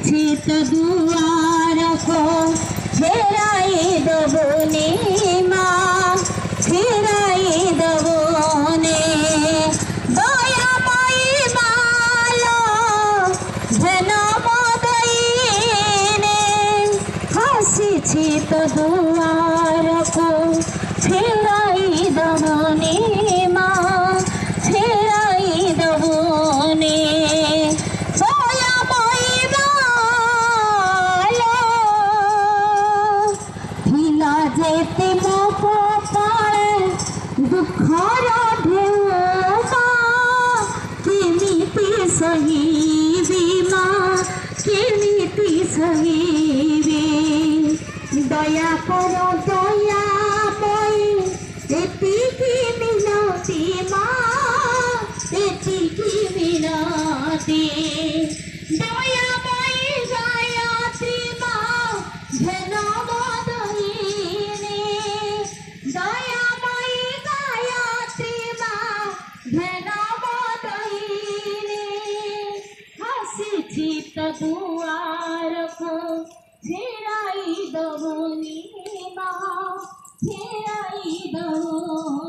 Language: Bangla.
আসিছি তো দুয়ার কো ফেরাই দেবনে মা ফেরাই দেবনে দয়াময়ী মালো যেন মদইনে আসিছি তো দুয়ার কো ফেরাই দেবনে মা ফেরাই দেবনে যেতে মতো পারে দুঃখর ঢেউ মা কেমিতি সহিবি মা কেমিতি সহিবি দয়া করো দয়াময়ী এতিকি মিনতি মা এতিকি মিনতি দয়াময়ী গায়ত্রী মা যেন चित दुआर को फेराई दबोनी माँ फेराई दबोनी।